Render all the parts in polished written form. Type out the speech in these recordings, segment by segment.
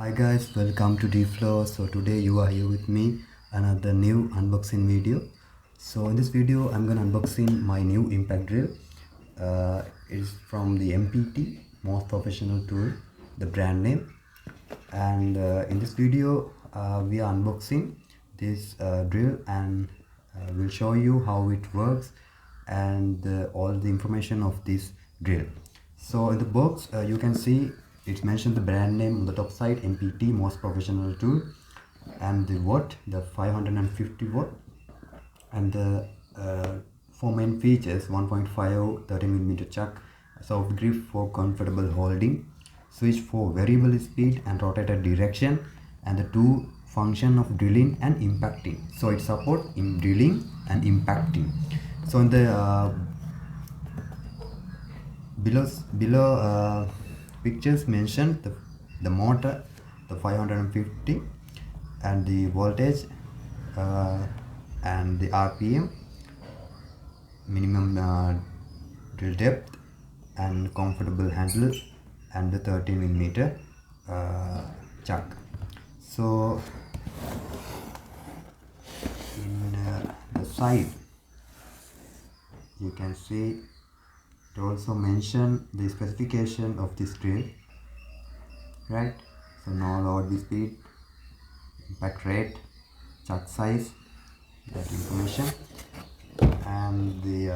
Hi guys, welcome to DFlow. So today you are here with me, another new unboxing video. So in this video I'm gonna unboxing my new impact drill. It's from the MPT, most professional tool, the brand name. And in this video we are unboxing this drill, and we'll show you how it works and all the information of this drill. So in the box you can see it's mentioned the brand name on the top side, MPT, most professional tool, and the watt, the 550 watt, and the four main features: 1.5 30mm chuck, soft grip for comfortable holding, switch for variable speed and rotated direction, and the two function of drilling and impacting. So it support in drilling and impacting. So in the below pictures mentioned the motor, the 550, and the voltage, and the RPM, minimum drill depth, and comfortable handle, and the 13mm chuck. So in the side you can see it also mention the specification of this drill, right? So no load speed, impact rate, chuck size, that information, and the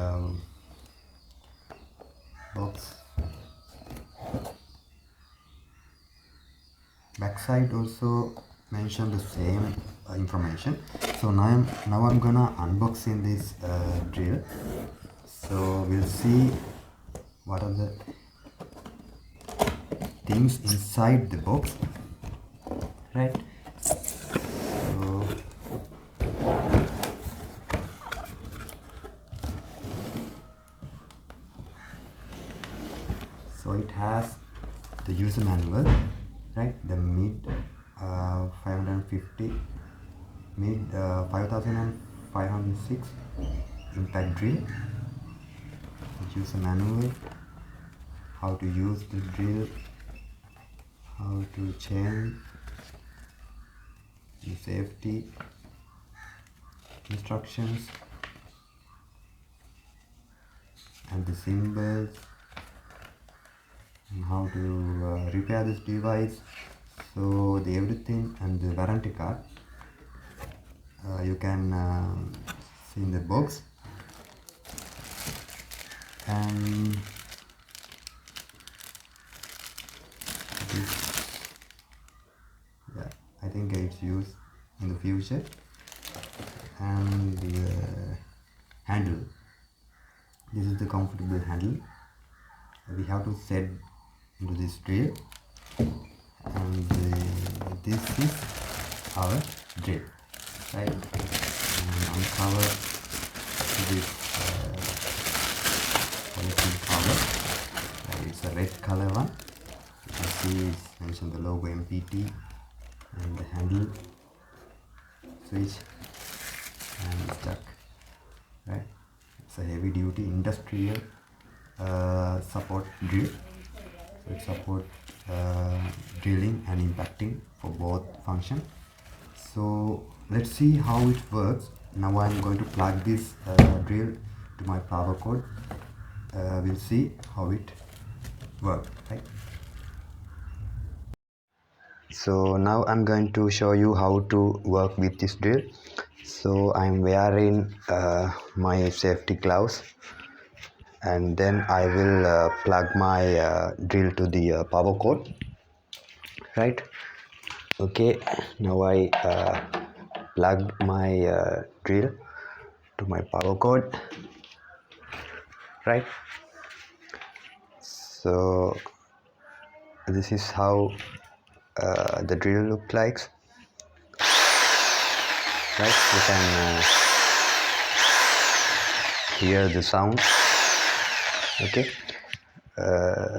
box backside also mention the same information. So now I'm gonna unboxing this drill. So we'll see what are the things inside the box, right? So it has the user manual, right? The mid 550, mid 5506 impact drill, the user manual, how to use the drill, how to change, the safety instructions, and the symbols, and how to repair this device. So the everything, and the warranty card you can see in the box. And this, yeah, I think it's used in the future. And the handle, this is the comfortable handle we have to set into this drill, and this is our drill, right? And uncover this polythene cover. It's a red color one. You can see it's mentioned the logo MPT, and the handle, switch, and chuck, right? It's a heavy duty industrial support drill. So it support drilling and impacting for both function. So let's see how it works. Now I'm going to plug this drill to my power cord. We'll see how it works, right? So now I'm going to show you how to work with this drill. So I'm wearing my safety gloves, and then I will plug my drill to the power cord, right? Okay, now I plugged my drill to my power cord, right? So this is how the drill looks like, right? You can hear the sound. Okay,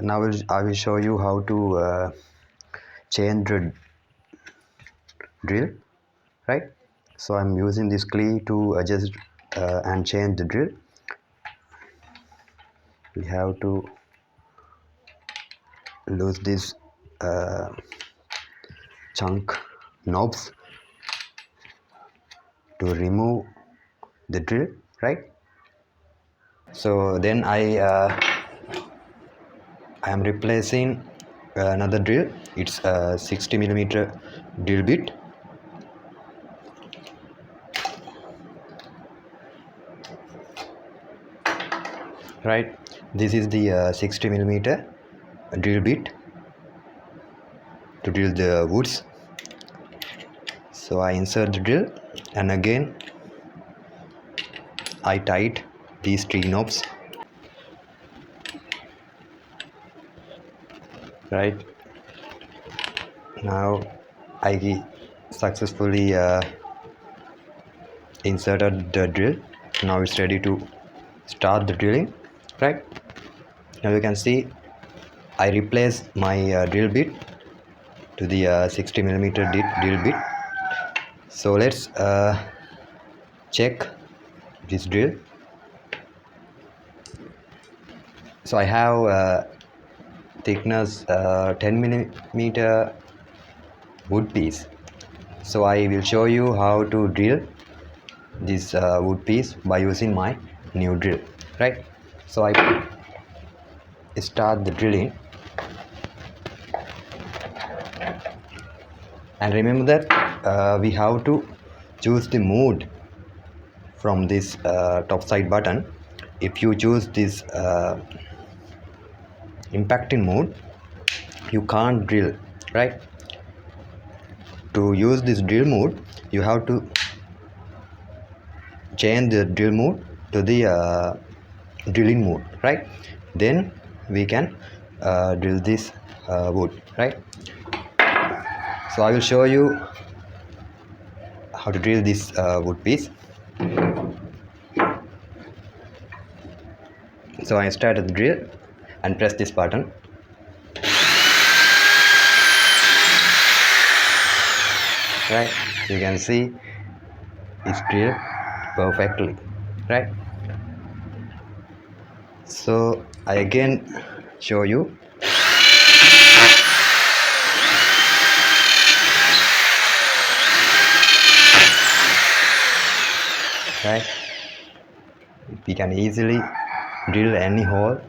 now I will show you how to change the drill, right? So I'm using this key to adjust and change the drill. We have to lose this chunk knobs to remove the drill, right? So then I am replacing another drill. It's a 60 millimeter drill bit, right? This is the 60 millimeter drill bit to drill the woods. So I insert the drill and again I tight these three knobs, right? Now I successfully inserted the drill. Now it's ready to start the drilling, right? Now you can see I replaced my drill bit to the 60 millimeter drill bit. So let's check this drill. So I have thickness 10 millimeter wood piece. So I will show you how to drill this wood piece by using my new drill, right? So I start the drilling, and remember that we have to choose the mode from this top side button. If you choose this impacting mode, you can't drill, right? To use this drill mode, you have to change the drill mode to the drilling mode, right? Then we can drill this wood, right? So I will show you how to drill this wood piece. So I started the drill and press this button. Right, you can see it's drilled perfectly, right? So I again show you. Right, we can easily drill any hole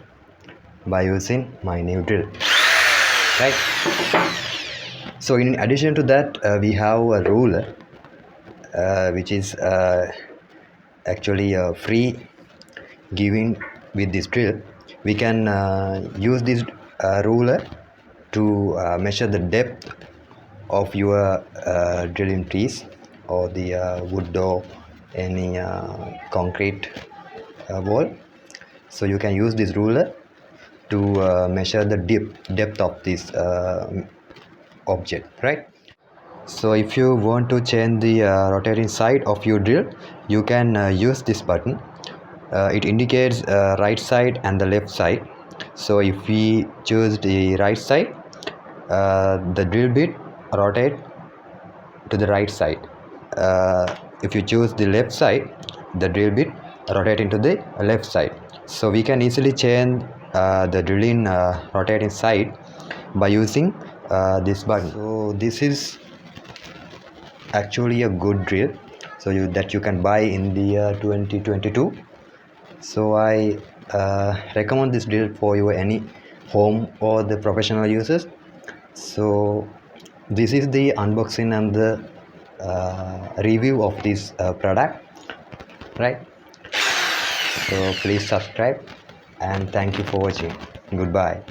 by using my new drill, right? So in addition to that, we have a ruler which is actually free giving with this drill. We can use this ruler to measure the depth of your drilling piece or the wood or any concrete wall. So you can use this ruler to measure the depth of this object, right? So if you want to change the rotating side of your drill, you can use this button. It indicates right side and the left side. So if we choose the right side, the drill bit rotate to the right side. If you choose the left side, the drill bit rotate into the left side. So we can easily change the drilling rotating side by using this button. So this is actually a good drill, so that you can buy in the year 2022. So I recommend this drill for your any home or the professional users. So this is the unboxing and the review of this product, right? So please subscribe and thank you for watching. Goodbye.